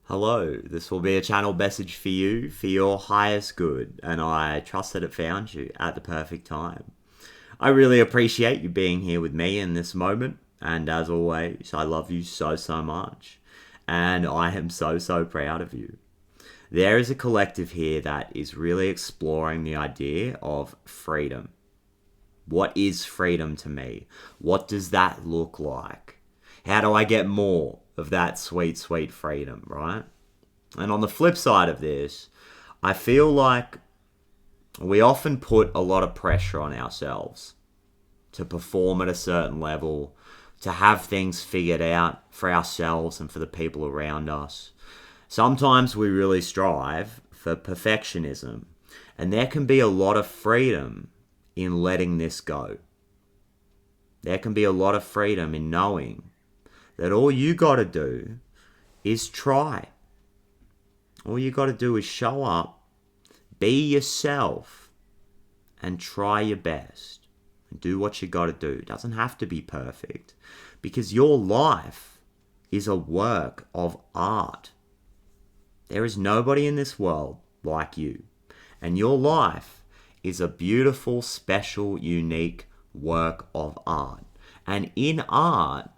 Hello, this will be a channel message for you for your highest good, and I trust that it found you at the perfect time. I really appreciate you being here with me in this moment, and as always, I love you so much, and I am so proud of you. There is a collective here that is really exploring the idea of freedom. What is freedom to me? What does that look like? How do I get more of that sweet freedom, right? And on the flip side of this, I feel like we often put a lot of pressure on ourselves to perform at a certain level, to have things figured out for ourselves and for the people around us. Sometimes we really strive for perfectionism, and there can be a lot of freedom in letting this go. There can be a lot of freedom in knowing that all you got to do is try. All you got to do is show up, be yourself, and try your best. And do what you got to do. It doesn't have to be perfect, because your life is a work of art. There is nobody in this world like you. And your life is a beautiful, special, unique work of art. And in art,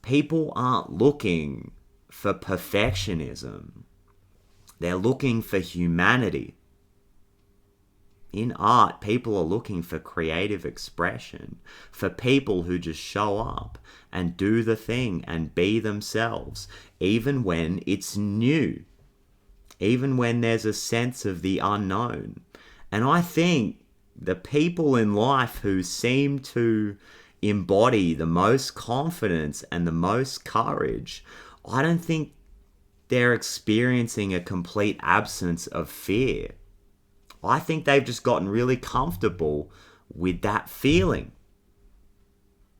people aren't looking for perfectionism. They're looking for humanity. In art, people are looking for creative expression, for people who just show up and do the thing and be themselves, even when it's new, even when there's a sense of the unknown. And I think the people in life who seem to embody the most confidence and the most courage, I don't think they're experiencing a complete absence of fear. I think they've just gotten really comfortable with that feeling.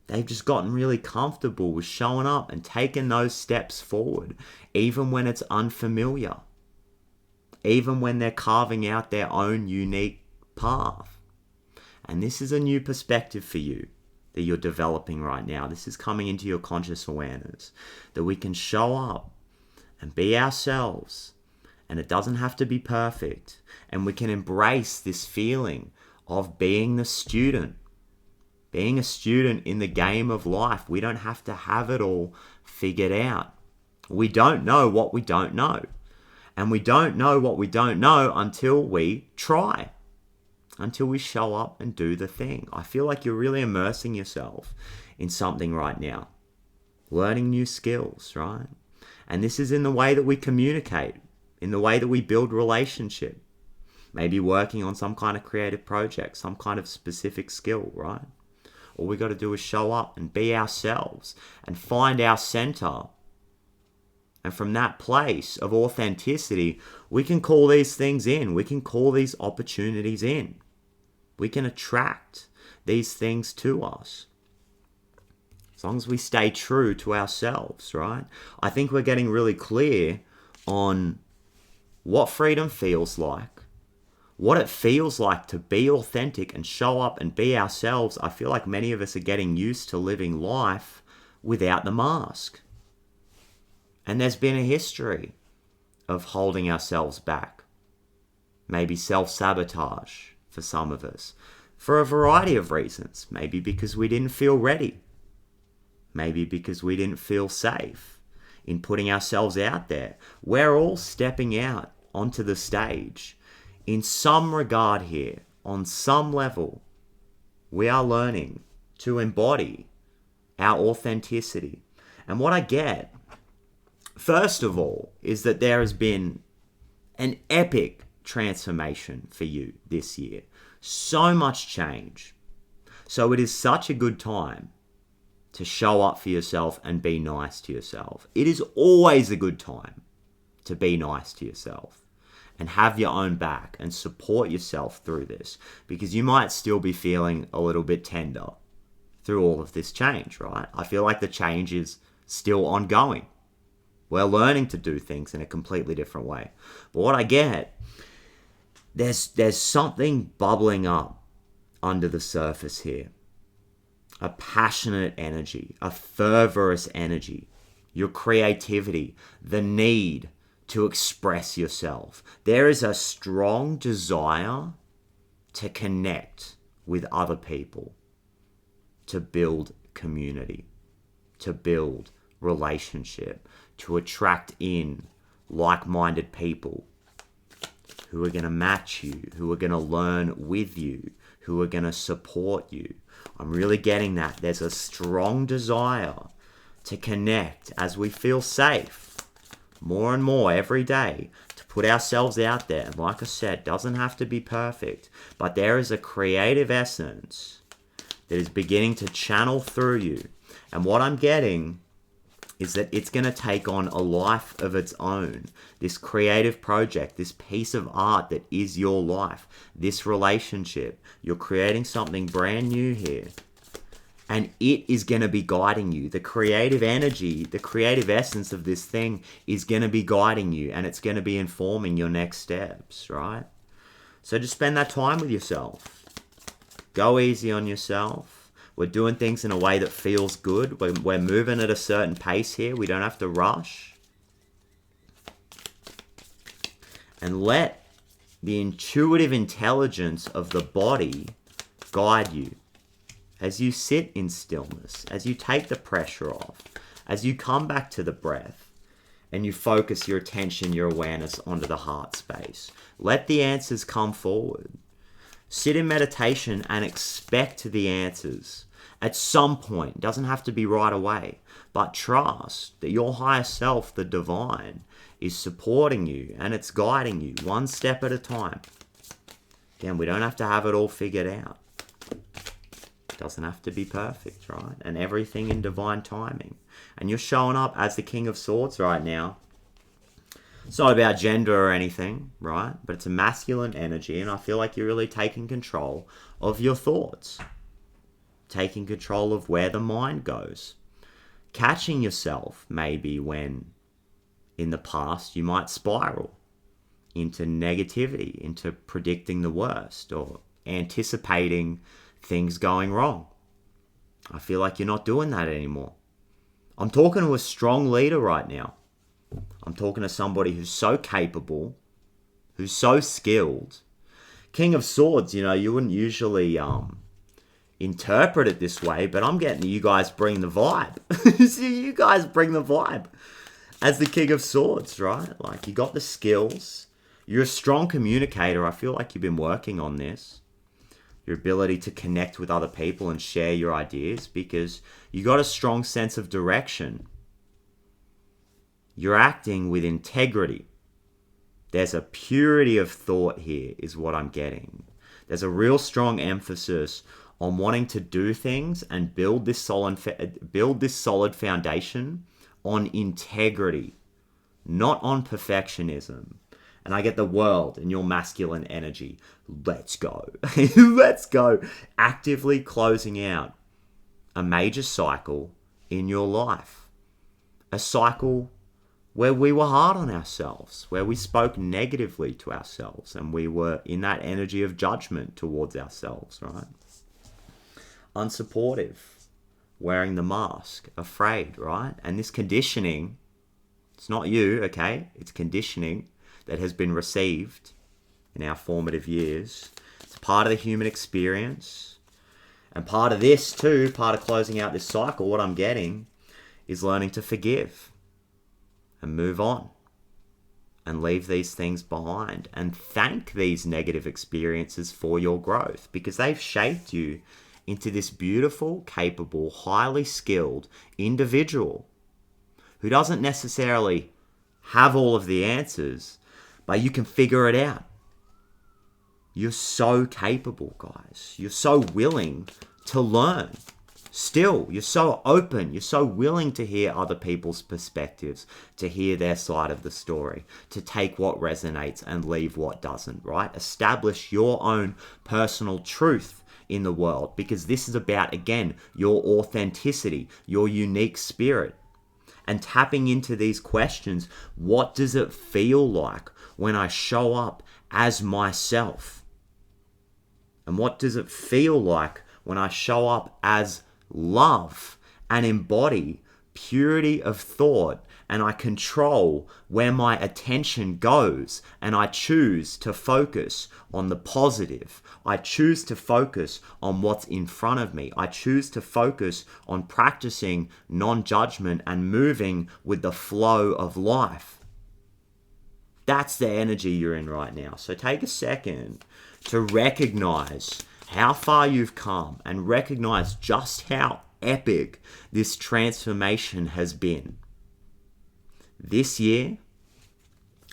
They've just gotten really comfortable with showing up and taking those steps forward, even when it's unfamiliar, even when they're carving out their own unique path. And this is a new perspective for you that you're developing right now. This is coming into your conscious awareness, that we can show up and be ourselves, and it doesn't have to be perfect, and we can embrace this feeling of being the student, being a student in the game of life. We don't have to have it all figured out. We don't know what we don't know, and we don't know what we don't know until we try, until we show up and do the thing. I feel like you're really immersing yourself in something right now, learning new skills, right? And this is in the way that we communicate, in the way that we build relationship, maybe working on some kind of creative project, some kind of specific skill, right? All we got to do is show up and be ourselves and find our center. And from that place of authenticity, we can call these things in. We can call these opportunities in. We can attract these things to us. As long as we stay true to ourselves, right? I think we're getting really clear on what freedom feels like, what it feels like to be authentic and show up and be ourselves. I feel like many of us are getting used to living life without the mask. And there's been a history of holding ourselves back. Maybe self-sabotage for some of us, for a variety of reasons. Maybe because we didn't feel ready. Maybe because we didn't feel safe in putting ourselves out there. We're all stepping out onto the stage. In some regard here, on some level, we are learning to embody our authenticity. And what I get, first of all, is that there has been an epic transformation for you this year. So much change. So it is such a good time to show up for yourself and be nice to yourself. It is always a good time to be nice to yourself and have your own back and support yourself through this, because you might still be feeling a little bit tender through all of this change, right? I feel like the change is still ongoing. We're learning to do things in a completely different way. But what I get, there's something bubbling up under the surface here. A passionate energy, a fervorous energy, your creativity, the need to express yourself. There is a strong desire to connect with other people, to build community, to build relationship, to attract in like-minded people who are going to match you, who are going to learn with you, who are going to support you. I'm really getting that. There's a strong desire to connect as we feel safe more and more every day, to put ourselves out there. And like I said, doesn't have to be perfect, but there is a creative essence that is beginning to channel through you. And what I'm getting is that it's going to take on a life of its own. This creative project, this piece of art that is your life, this relationship, you're creating something brand new here. And it is going to be guiding you. The creative energy, the creative essence of this thing is going to be guiding you, and it's going to be informing your next steps, right? So just spend that time with yourself. Go easy on yourself. We're doing things in a way that feels good. We're moving at a certain pace here. We don't have to rush. And let the intuitive intelligence of the body guide you. As you sit in stillness, as you take the pressure off, as you come back to the breath, and you focus your attention, your awareness onto the heart space, let the answers come forward. Sit in meditation and expect the answers at some point. It doesn't have to be right away, but trust that your higher self, the divine, is supporting you and it's guiding you one step at a time. Again, we don't have to have it all figured out. Doesn't have to be perfect, right? And everything in divine timing. And you're showing up as the King of Swords right now. It's not about gender or anything, right? But it's a masculine energy, and I feel like you're really taking control of your thoughts. Taking control of where the mind goes. Catching yourself maybe when in the past you might spiral into negativity, into predicting the worst, or anticipating things going wrong. I feel like you're not doing that anymore. I'm talking to a strong leader right now. I'm talking to somebody who's so capable, who's so skilled. King of Swords, you wouldn't usually interpret it this way, but I'm getting you guys bring the vibe. You guys bring the vibe as the King of Swords, right? Like, you got the skills. You're a strong communicator. I feel like you've been working on this. Your ability to connect with other people and share your ideas, because you got a strong sense of direction. You're acting with integrity. There's a purity of thought here, is what I'm getting. There's a real strong emphasis on wanting to do things and build this solid foundation on integrity, not on perfectionism. And I get the world and your masculine energy. Let's go. Let's go. Actively closing out a major cycle in your life. A cycle where we were hard on ourselves, where we spoke negatively to ourselves, and we were in that energy of judgment towards ourselves, right? Unsupportive, wearing the mask, afraid, right? And this conditioning, it's not you, okay? It's conditioning that has been received in our formative years. It's part of the human experience. And part of this too, part of closing out this cycle, what I'm getting is learning to forgive and move on and leave these things behind and thank these negative experiences for your growth, because they've shaped you into this beautiful, capable, highly skilled individual who doesn't necessarily have all of the answers, but you can figure it out. You're so capable, guys. You're so willing to learn. Still, you're so open. You're so willing to hear other people's perspectives, to hear their side of the story, to take what resonates and leave what doesn't, right? Establish your own personal truth in the world, because this is about, again, your authenticity, your unique spirit. And tapping into these questions, what does it feel like when I show up as myself? And what does it feel like when I show up as love and embody purity of thought and I control where my attention goes, and I choose to focus on the positive. I choose to focus on what's in front of me. I choose to focus on practicing non-judgment and moving with the flow of life. That's the energy you're in right now. So take a second to recognize how far you've come and recognize just how epic this transformation has been. This year,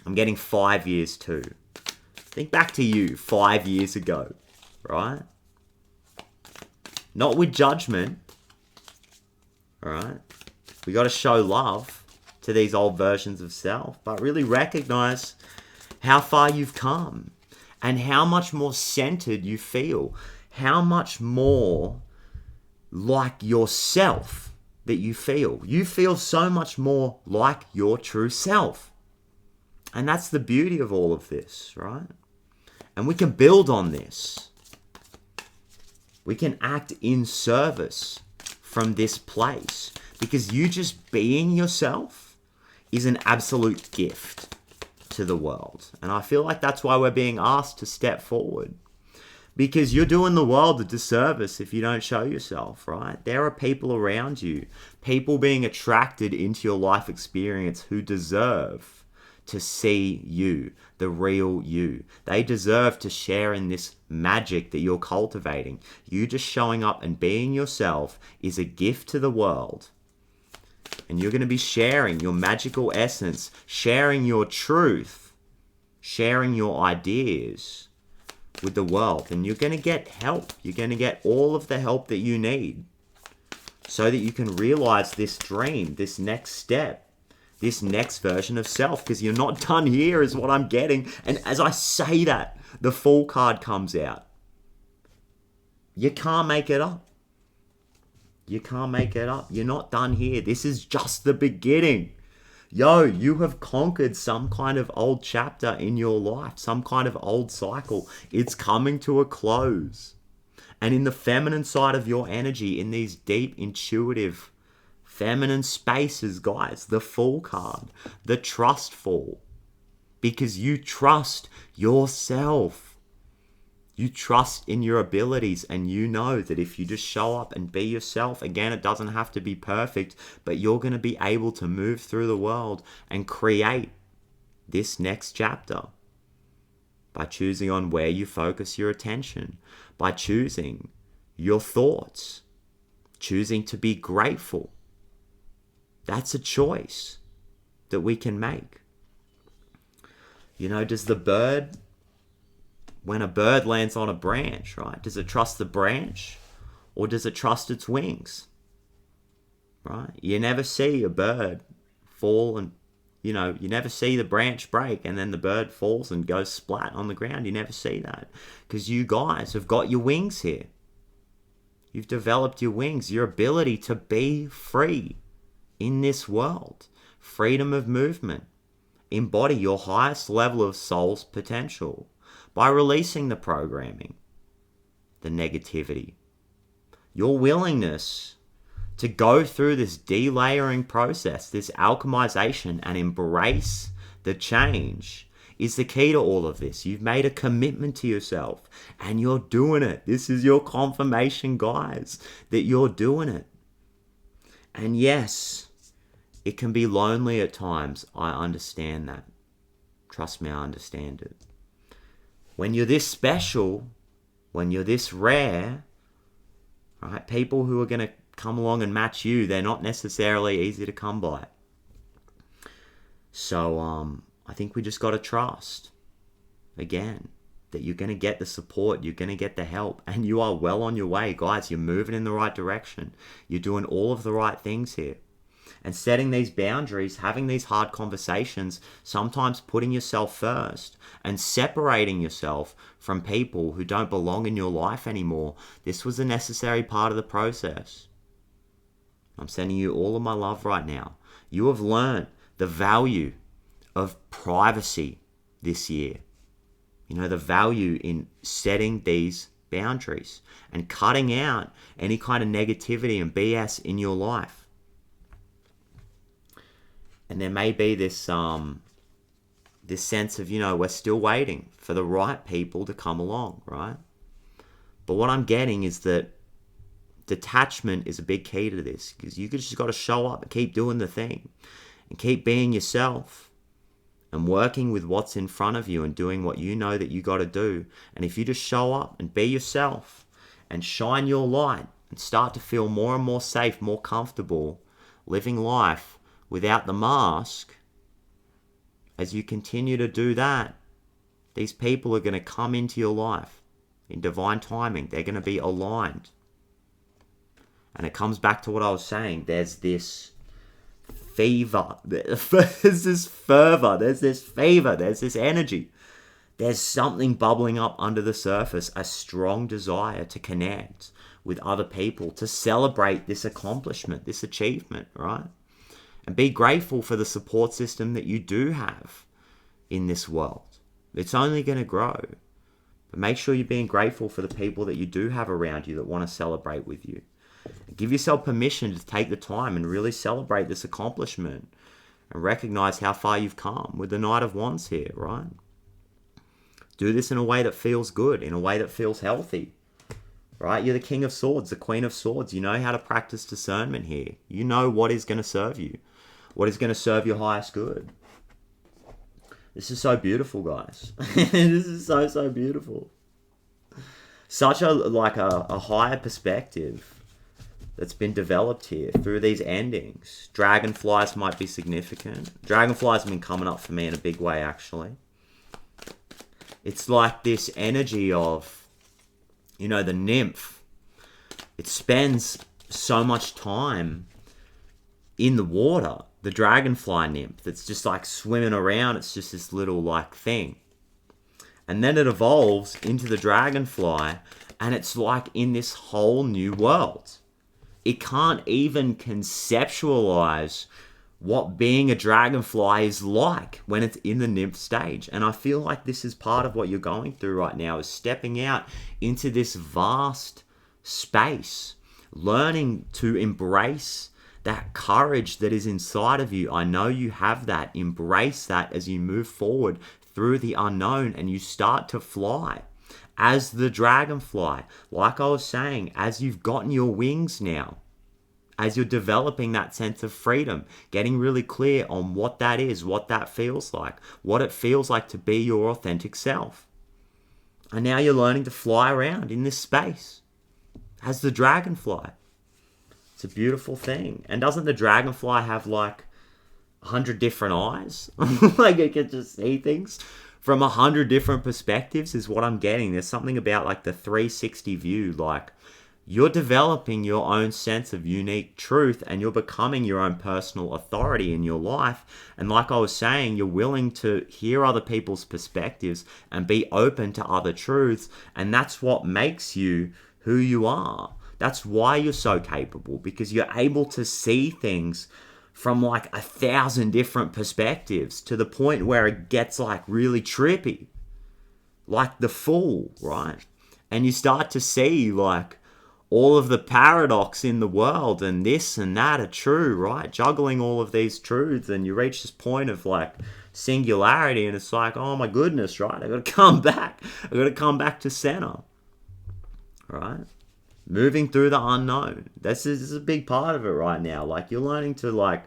I'm getting 5 years too. Think back to you 5 years ago, right? Not with judgment, all right? We got to show love to these old versions of self, but really recognize how far you've come and how much more centered you feel, how much more like yourself that you feel. You feel so much more like your true self. And that's the beauty of all of this, right? And we can build on this. We can act in service from this place, because you just being yourself is an absolute gift to the world. And I feel like that's why we're being asked to step forward. Because you're doing the world a disservice if you don't show yourself, right? There are people around you, people being attracted into your life experience who deserve to see you, the real you. They deserve to share in this magic that you're cultivating. You just showing up and being yourself is a gift to the world. And you're going to be sharing your magical essence, sharing your truth, sharing your ideas with the world, and you're going to get help. You're going to get all of the help that you need so that you can realize this dream, this next step, this next version of self, because you're not done here is what I'm getting. And as I say that, the Fool card comes out. You can't make it up. You can't make it up. You're not done here. This is just the beginning. Yo, you have conquered some kind of old chapter in your life, some kind of old cycle. It's coming to a close. And in the feminine side of your energy, in these deep, intuitive, feminine spaces, guys, the Fool card, the trust fall. Because you trust yourself. You trust in your abilities, and you know that if you just show up and be yourself, again, it doesn't have to be perfect, but you're going to be able to move through the world and create this next chapter by choosing on where you focus your attention, by choosing your thoughts, choosing to be grateful. That's a choice that we can make. You know, does the bird... When a bird lands on a branch, right? Does it trust the branch or does it trust its wings? Right? You never see a bird fall and, you never see the branch break and then the bird falls and goes splat on the ground. You never see that because you guys have got your wings here. You've developed your wings, your ability to be free in this world. Freedom of movement. Embody your highest level of soul's potential. By releasing the programming, the negativity, your willingness to go through this delayering process, this alchemization, and embrace the change is the key to all of this. You've made a commitment to yourself and you're doing it. This is your confirmation, guys, that you're doing it. And yes, it can be lonely at times. I understand that. Trust me, I understand it. When you're this special, when you're this rare, right? People who are going to come along and match you, they're not necessarily easy to come by. So I think we just got to trust, again, that you're going to get the support, you're going to get the help, and you are well on your way, guys. You're moving in the right direction. You're doing all of the right things here. And setting these boundaries, having these hard conversations, sometimes putting yourself first and separating yourself from people who don't belong in your life anymore. This was a necessary part of the process. I'm sending you all of my love right now. You have learned the value of privacy this year. The value in setting these boundaries and cutting out any kind of negativity and BS in your life. And there may be this this sense of, we're still waiting for the right people to come along, right? But what I'm getting is that detachment is a big key to this, because you just got to show up and keep doing the thing and keep being yourself and working with what's in front of you and doing what you know that you got to do. And if you just show up and be yourself and shine your light and start to feel more and more safe, more comfortable living life without the mask, as you continue to do that, these people are going to come into your life in divine timing. They're going to be aligned. And it comes back to what I was saying. There's this fever. There's this fervor. There's this fever. There's this energy. There's something bubbling up under the surface. A strong desire to connect with other people. To celebrate this accomplishment, this achievement, right? And be grateful for the support system that you do have in this world. It's only going to grow. But make sure you're being grateful for the people that you do have around you that want to celebrate with you. Give yourself permission to take the time and really celebrate this accomplishment and recognize how far you've come with the Knight of Wands here, right? Do this in a way that feels good, in a way that feels healthy, right? You're the King of Swords, the Queen of Swords. You know how to practice discernment here. You know what is going to serve you, what is going to serve your highest good. This is so beautiful, guys. This is so, so beautiful. Such a higher perspective that's been developed here through these endings. Dragonflies might be significant. Dragonflies have been coming up for me in a big way, actually. It's like this energy of, the nymph. It spends so much time in the water. The dragonfly nymph that's just like swimming around. It's just this little like thing. And then it evolves into the dragonfly, and it's like in this whole new world. It can't even conceptualize what being a dragonfly is like when it's in the nymph stage. And I feel like this is part of what you're going through right now, is stepping out into this vast space, learning to embrace that courage that is inside of you. I know you have that. Embrace that as you move forward through the unknown and you start to fly as the dragonfly. Like I was saying, as you've gotten your wings now, as you're developing that sense of freedom, getting really clear on what that is, what that feels like, what it feels like to be your authentic self. And now you're learning to fly around in this space as the dragonfly. It's a beautiful thing. And doesn't the dragonfly have like 100 different eyes? Like it can just see things from 100 different perspectives is what I'm getting. There's something about like the 360 view. Like you're developing your own sense of unique truth and you're becoming your own personal authority in your life. And like I was saying, you're willing to hear other people's perspectives and be open to other truths. And that's what makes you who you are. That's why you're so capable, because you're able to see things from like 1,000 different perspectives to the point where it gets like really trippy, like the Fool, right? And you start to see like all of the paradox in the world and this and that are true, right? Juggling all of these truths, and you reach this point of like singularity, and it's like, oh my goodness, right? I got to come back. I got to come back to center, right? Moving through the unknown. This is a big part of it right now. Like you're learning to like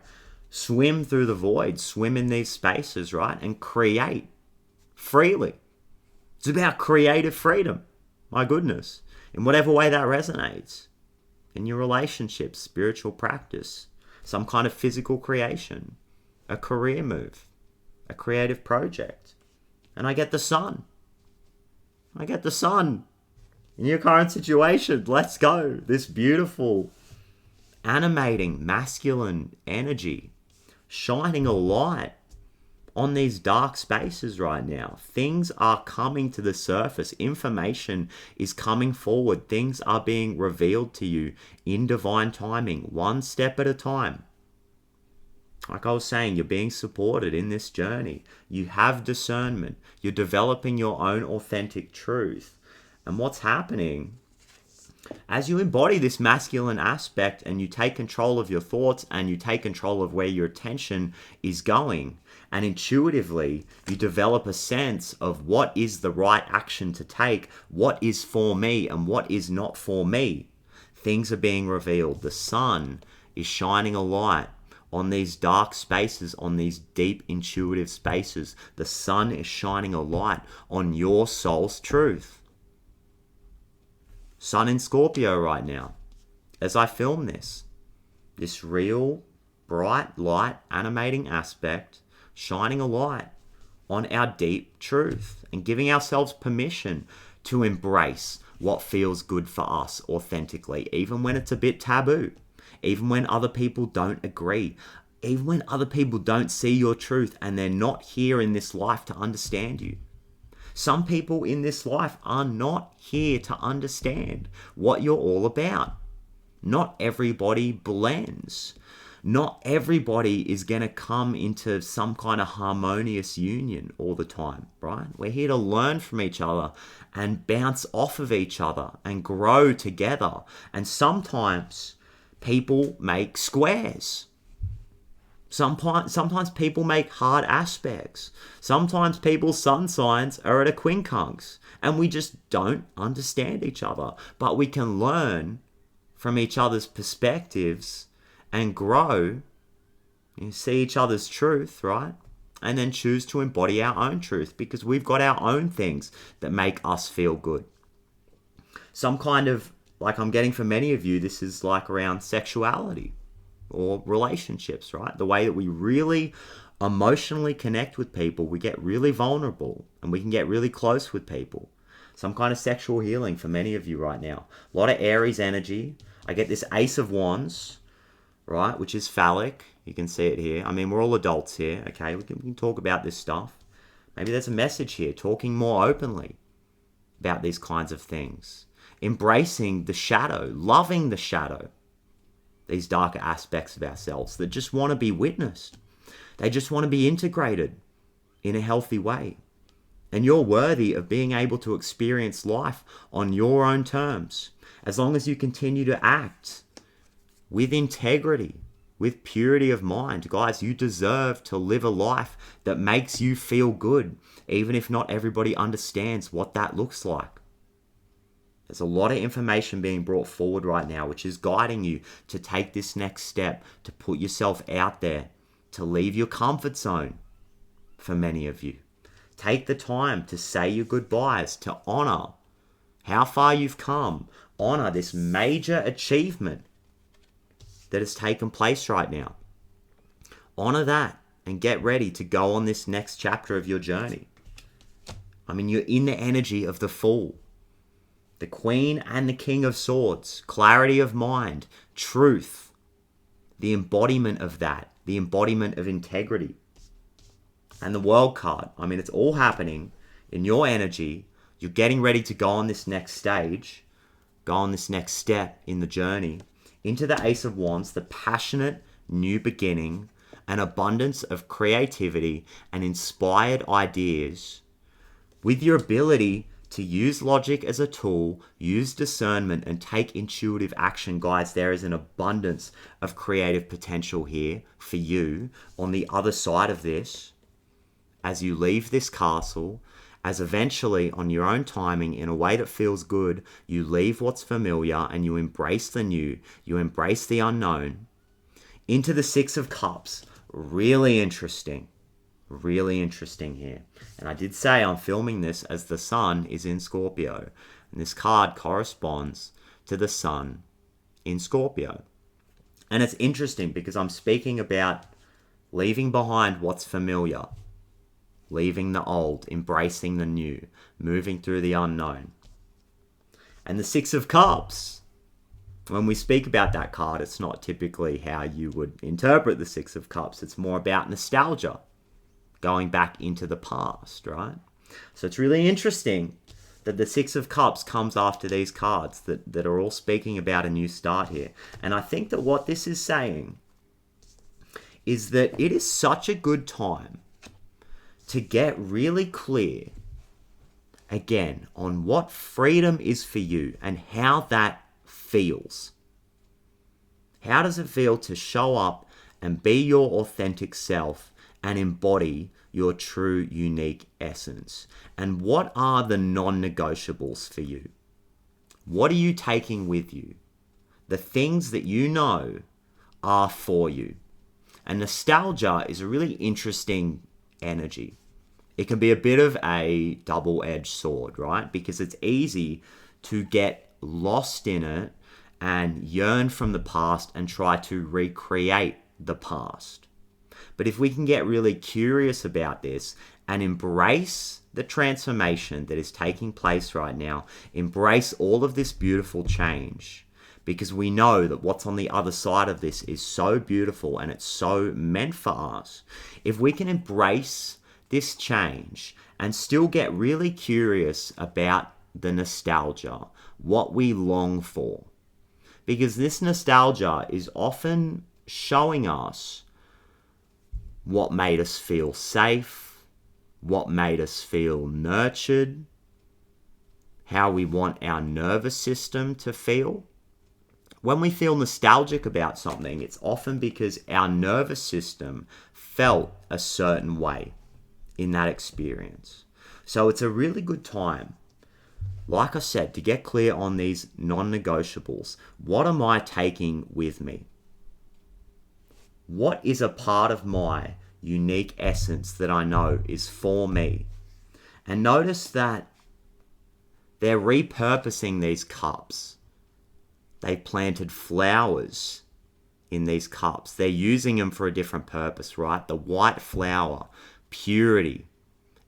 swim through the void, swim in these spaces, right? And create freely. It's about creative freedom. My goodness. In whatever way that resonates. In your relationships, spiritual practice, some kind of physical creation, a career move, a creative project. And I get the sun. I get the sun. In your current situation, let's go. This beautiful, animating, masculine energy, shining a light on these dark spaces right now. Things are coming to the surface. Information is coming forward. Things are being revealed to you in divine timing, one step at a time. Like I was saying, you're being supported in this journey. You have discernment. You're developing your own authentic truth. And what's happening As you embody this masculine aspect and you take control of your thoughts and you take control of where your attention is going, and intuitively you develop a sense of what is the right action to take, what is for me and what is not for me, things are being revealed. The sun is shining a light on these dark spaces, on these deep intuitive spaces. The sun is shining a light on your soul's truth. Sun in Scorpio right now. As I film this real, bright, light, animating aspect, shining a light on our deep truth and giving ourselves permission to embrace what feels good for us authentically, even when it's a bit taboo, even when other people don't agree, even when other people don't see your truth and they're not here in this life to understand you. Some people in this life are not here to understand what you're all about. Not everybody blends. Not everybody is going to come into some kind of harmonious union all the time, right? We're here to learn from each other and bounce off of each other and grow together. And sometimes people make squares. Sometimes people make hard aspects. Sometimes people's sun signs are at a quincunx and we just don't understand each other. But we can learn from each other's perspectives and grow, see each other's truth, right? And then choose to embody our own truth because we've got our own things that make us feel good. Some kind of, like I'm getting for many of you, this is like around sexuality or relationships, right? The way that we really emotionally connect with people, we get really vulnerable and we can get really close with people. Some kind of sexual healing for many of you right now. A lot of Aries energy. I get this Ace of Wands, right, which is phallic. You can see it here. I mean, we're all adults here, okay? We can talk about this stuff. Maybe there's a message here, talking more openly about these kinds of things. Embracing the shadow, loving the shadow. These darker aspects of ourselves that just want to be witnessed. They just want to be integrated in a healthy way. And you're worthy of being able to experience life on your own terms, as long as you continue to act with integrity, with purity of mind. Guys, you deserve to live a life that makes you feel good, even if not everybody understands what that looks like. There's a lot of information being brought forward right now, which is guiding you to take this next step, to put yourself out there, to leave your comfort zone for many of you. Take the time to say your goodbyes, to honor how far you've come, honor this major achievement that has taken place right now. Honor that and get ready to go on this next chapter of your journey. I mean, you're in the energy of the Fool. The Queen and the King of Swords, clarity of mind, truth, the embodiment of that, the embodiment of integrity. And the World card, I mean, it's all happening in your energy. You're getting ready to go on this next stage, go on this next step in the journey into the Ace of Wands, the passionate new beginning, an abundance of creativity and inspired ideas with your ability to use logic as a tool, use discernment, and take intuitive action. Guys, there is an abundance of creative potential here for you on the other side of this. As you leave this castle, as eventually, on your own timing, in a way that feels good, you leave what's familiar and you embrace the new, you embrace the unknown. Into the Six of Cups. Really interesting here. And I did say I'm filming this as the sun is in Scorpio. And this card corresponds to the sun in Scorpio. And it's interesting because I'm speaking about leaving behind what's familiar, leaving the old, embracing the new, moving through the unknown. And the Six of Cups, when we speak about that card, it's not typically how you would interpret the Six of Cups. It's more about nostalgia, going back into the past, right? So it's really interesting that the Six of Cups comes after these cards that are all speaking about a new start here. And I think that what this is saying is that it is such a good time to get really clear, again, on what freedom is for you and how that feels. How does it feel to show up and be your authentic self and embody your true, unique essence? And what are the non-negotiables for you? What are you taking with you? The things that you know are for you. And nostalgia is a really interesting energy. It can be a bit of a double-edged sword, right? Because it's easy to get lost in it and yearn from the past and try to recreate the past. But if we can get really curious about this and embrace the transformation that is taking place right now, embrace all of this beautiful change, because we know that what's on the other side of this is so beautiful and it's so meant for us. If we can embrace this change and still get really curious about the nostalgia, what we long for, because this nostalgia is often showing us what made us feel safe, what made us feel nurtured, how we want our nervous system to feel. When we feel nostalgic about something, it's often because our nervous system felt a certain way in that experience. So it's a really good time, like I said, to get clear on these non-negotiables. What am I taking with me? What is a part of my unique essence that I know is for me? And notice that they're repurposing these cups. They planted flowers in these cups. They're using them for a different purpose, right? The white flower, purity,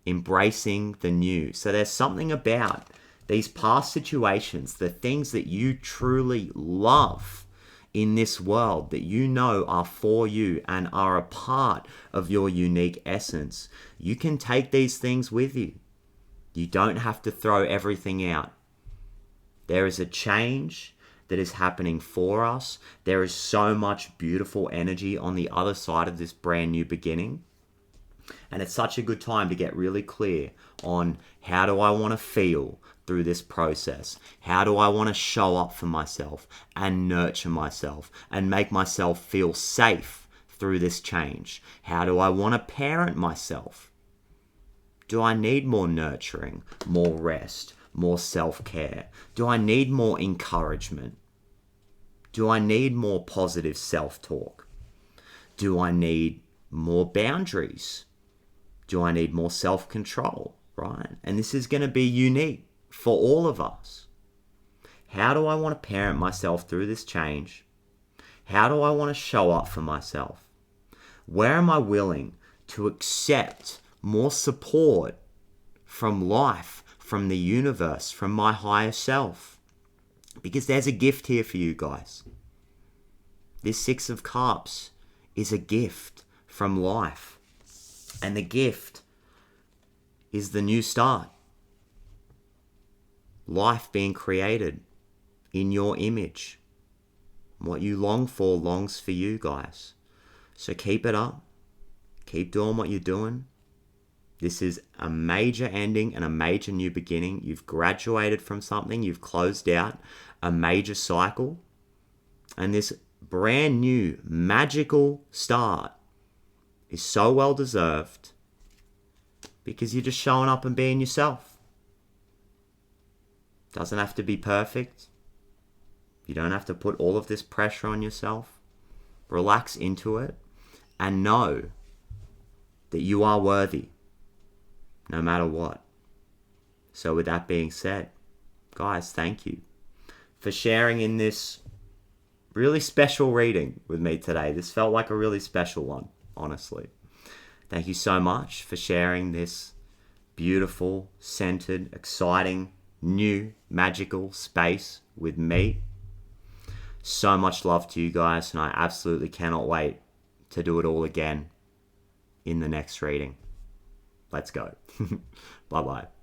embracing the new. So there's something about these past situations, the things that you truly love in this world that you know are for you and are a part of your unique essence. You can take these things with you. You don't have to throw everything out. There is a change that is happening for us. There is so much beautiful energy on the other side of this brand new beginning. And it's such a good time to get really clear on how do I want to feel through this process? How do I want to show up for myself and nurture myself and make myself feel safe through this change? How do I want to parent myself? Do I need more nurturing, more rest, more self-care? Do I need more encouragement? Do I need more positive self-talk? Do I need more boundaries? Do I need more self-control, right? And this is going to be unique for all of us. How do I want to parent myself through this change? How do I want to show up for myself? Where am I willing to accept more support from life, from the universe, from my higher self? Because there's a gift here for you guys. This Six of Cups is a gift from life. And the gift is the new start. Life being created in your image. What you long for longs for you guys. So keep it up. Keep doing what you're doing. This is a major ending and a major new beginning. You've graduated from something. You've closed out a major cycle. And this brand new magical start is so well deserved because you're just showing up and being yourself. Doesn't have to be perfect. You don't have to put all of this pressure on yourself. Relax into it and know that you are worthy no matter what. So with that being said, guys, thank you for sharing in this really special reading with me today. This felt like a really special one, honestly. Thank you so much for sharing this beautiful, scented, exciting, new, magical space with me. So much love to you guys, and I absolutely cannot wait to do it all again in the next reading. Let's go. Bye-bye.